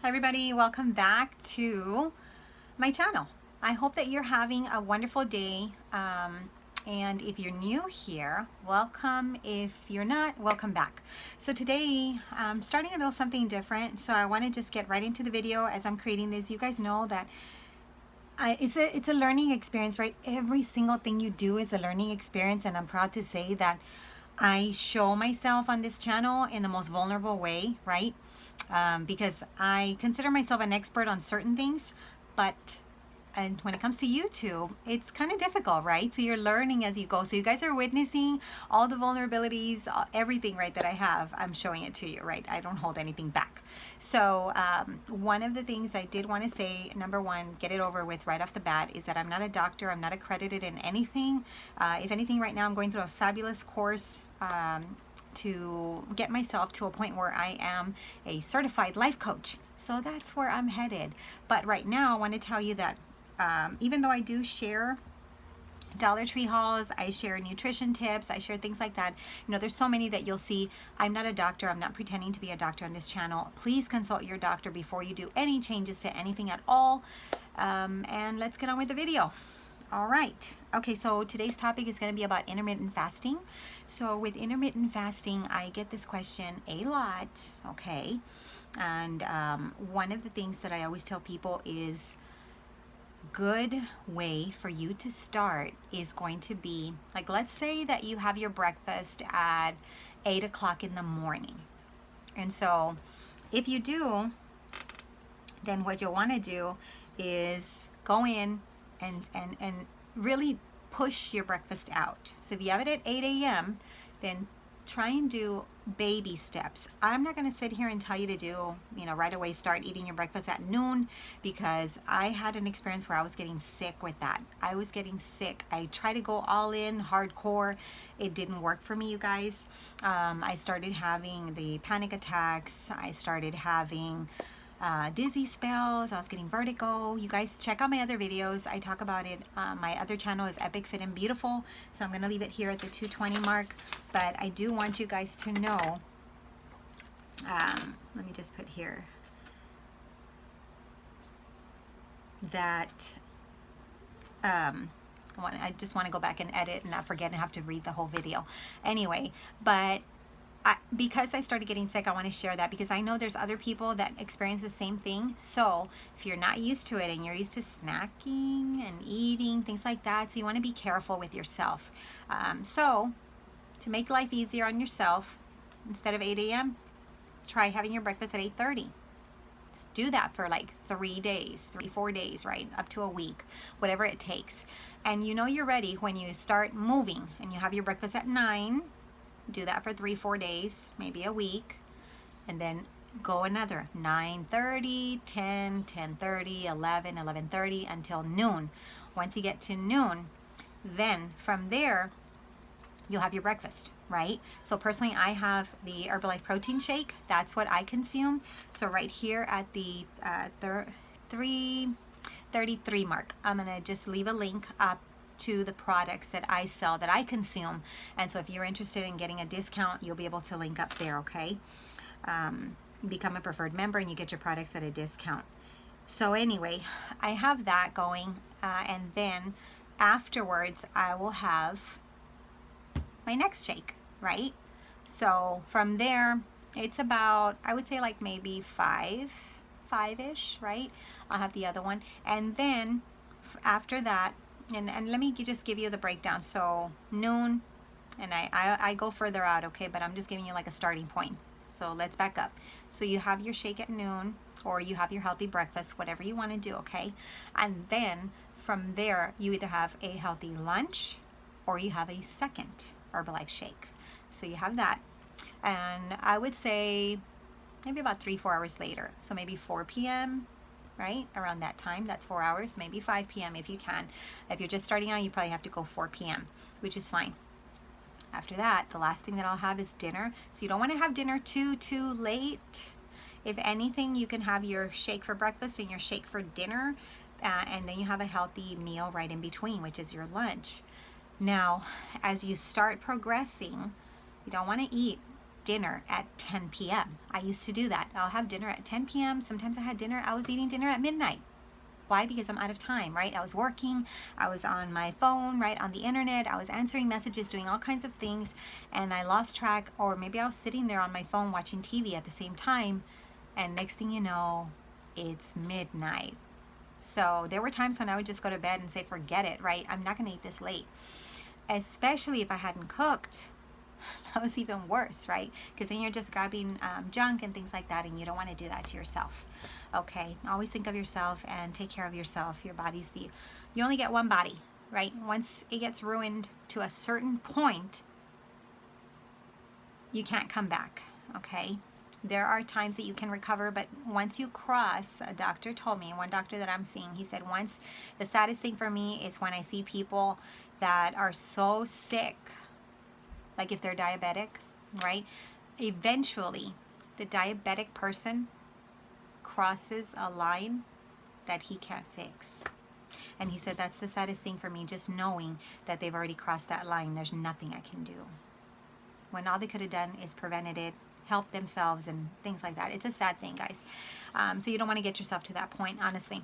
Hi everybody, welcome back to my channel. I hope that you're having a wonderful day. And if you're new here, welcome. If you're not, welcome back. So today I'm starting a little something different. So I want to just get right into the video as I'm creating this. You guys know that it's a learning experience, right? Every single thing you do is a learning experience, and I'm proud to say that I show myself on this channel in the most vulnerable way, right? Because I consider myself an expert on certain things, and when it comes to YouTube, it's kind of difficult, right? So you're learning as you go. So you guys are witnessing all the vulnerabilities, everything, right, that I have. I'm showing it to you, right? I don't hold anything back. So one of the things I did want to say, number one, get it over with right off the bat, is that I'm not a doctor. I'm not accredited in anything. If anything, right now I'm going through a fabulous course to get myself to a point where I am a certified life coach. So that's where I'm headed. But right now I want to tell you that even though I do share Dollar Tree hauls, I share nutrition tips, I share things like that. You know, there's so many that you'll see. I'm not a doctor. I'm not pretending to be a doctor on this channel. Please consult your doctor before you do any changes to anything at all. And let's get on with the video. All right. Okay, so today's topic is going to be about intermittent fasting. So with intermittent fasting, I get this question a lot, okay? And one of the things that I always tell people is good way for you to start is going to be, like, let's say that you have your breakfast at 8 o'clock in the morning. And so if you do, then what you'll want to do is go in and really push your breakfast out. So if you have it at 8 a.m., then try and do baby steps. I'm not going to sit here and tell you to do, right away start eating your breakfast at noon, because I had an experience where I was getting sick with that. I was getting sick. I tried to go all in hardcore. It didn't work for me, you guys. I started having the panic attacks. I started having dizzy spells. I was getting vertigo. You guys check out my other videos. I talk about it. My other channel is Epic Fit and Beautiful. So I'm going to leave it here at the 220 mark. But I do want you guys to know, let me just put here, that I just want to go back and edit and not forget and have to read the whole video. Anyway, but because I started getting sick, I want to share that, because I know there's other people that experience the same thing. So if you're not used to it and you're used to snacking and eating, things like that, so you want to be careful with yourself. So to make life easier on yourself, instead of 8 a.m., try having your breakfast at 8:30. Just do that for like 3 days, 4 days, right? Up to a week, whatever it takes. And you know you're ready when you start moving and you have your breakfast at 9. Do that for 3-4 days, maybe a week, and then go another 9:30, 10, 10:30, 11, 11:30 until noon. Once you get to noon, then from there you'll have your breakfast, right? So personally, I have the Herbalife protein shake. That's what I consume. So right here at the 3:33 mark, I'm gonna just leave a link up to the products that I sell, that I consume. And so if you're interested in getting a discount, you'll be able to link up there, okay? Become a preferred member and you get your products at a discount. So anyway, I have that going, and then afterwards I will have my next shake, right? So from there, it's about, I would say, like maybe five-ish, right? I'll have the other one. And then after that, and let me just give you the breakdown. So noon, and I go further out, okay, but I'm just giving you like a starting point. So let's back up. So you have your shake at noon, or you have your healthy breakfast, whatever you want to do, okay? And then from there, you either have a healthy lunch or you have a second Herbalife shake. So you have that. And I would say maybe about 3-4 hours later. So maybe 4 p.m., right? Around that time, that's 4 hours, maybe 5 p.m. if you can. If you're just starting out, you probably have to go 4 p.m., which is fine. After that, the last thing that I'll have is dinner. So you don't want to have dinner too late. If anything, you can have your shake for breakfast and your shake for dinner, and then you have a healthy meal right in between, which is your lunch. Now, as you start progressing, you don't want to eat dinner at 10 p.m. I used to do that. I'll have dinner at 10 p.m. Sometimes I was eating dinner at midnight. Why? Because I'm out of time, right? I was working, I was on my phone, right, on the internet, I was answering messages, doing all kinds of things, and I lost track, or maybe I was sitting there on my phone watching TV at the same time, and next thing you know, it's midnight. So there were times when I would just go to bed and say, forget it, right? I'm not gonna eat this late. Especially if I hadn't cooked. That was even worse, right? Because then you're just grabbing junk and things like that, and you don't want to do that to yourself. Okay, always think of yourself and take care of yourself. Your body's you only get one body, right? Once it gets ruined to a certain point, you can't come back, okay? There are times that you can recover, but once you cross, a doctor told me, one doctor that I'm seeing, he said, the saddest thing for me is when I see people that are so sick, like if they're diabetic, right? Eventually, the diabetic person crosses a line that he can't fix. And he said, that's the saddest thing for me, just knowing that they've already crossed that line. There's nothing I can do. When all they could have done is prevented it, helped themselves, and things like that. It's a sad thing, guys. So you don't want to get yourself to that point, honestly.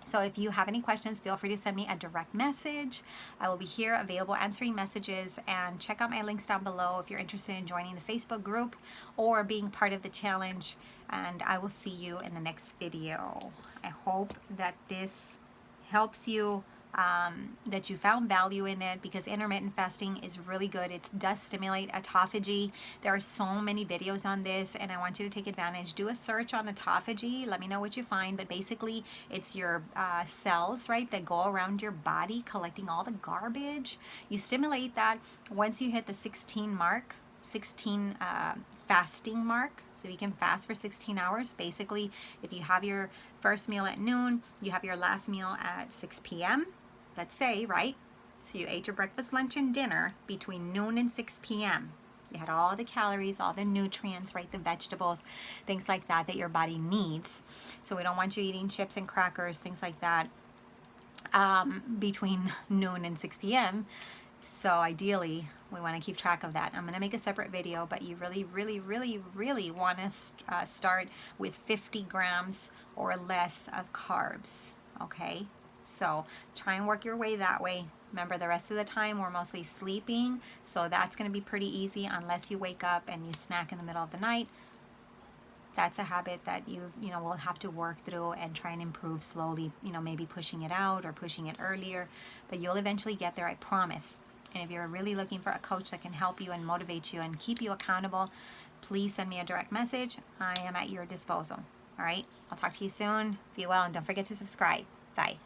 So if you have any questions, feel free to send me a direct message. I will be here available answering messages, and check out my links down below if you're interested in joining the Facebook group or being part of the challenge. And I will see you in the next video. I hope that this helps you, that you found value in it, because intermittent fasting is really good. It does stimulate autophagy. There are so many videos on this, and I want you to take advantage. Do a search on autophagy. Let me know what you find. But basically, it's your cells, right, that go around your body collecting all the garbage. You stimulate that once you hit the 16 fasting mark. So you can fast for 16 hours. Basically, if you have your first meal at noon, you have your last meal at 6 p.m., let's say, right? So you ate your breakfast, lunch, and dinner between noon and 6 p.m. You had all the calories, all the nutrients, right? The vegetables, things like that your body needs. So we don't want you eating chips and crackers, things like that, between noon and 6 p.m. So ideally, we want to keep track of that. I'm going to make a separate video, but you really, really, really, really want to start with 50 grams or less of carbs, okay? So try and work your way that way. Remember, the rest of the time we're mostly sleeping, so that's going to be pretty easy unless you wake up and you snack in the middle of the night. That's a habit that you will have to work through and try and improve slowly, maybe pushing it out or pushing it earlier, but you'll eventually get there, I promise. And if you're really looking for a coach that can help you and motivate you and keep you accountable, please send me a direct message. I am at your disposal. All right, I'll talk to you soon. Be well, and don't forget to subscribe. Bye.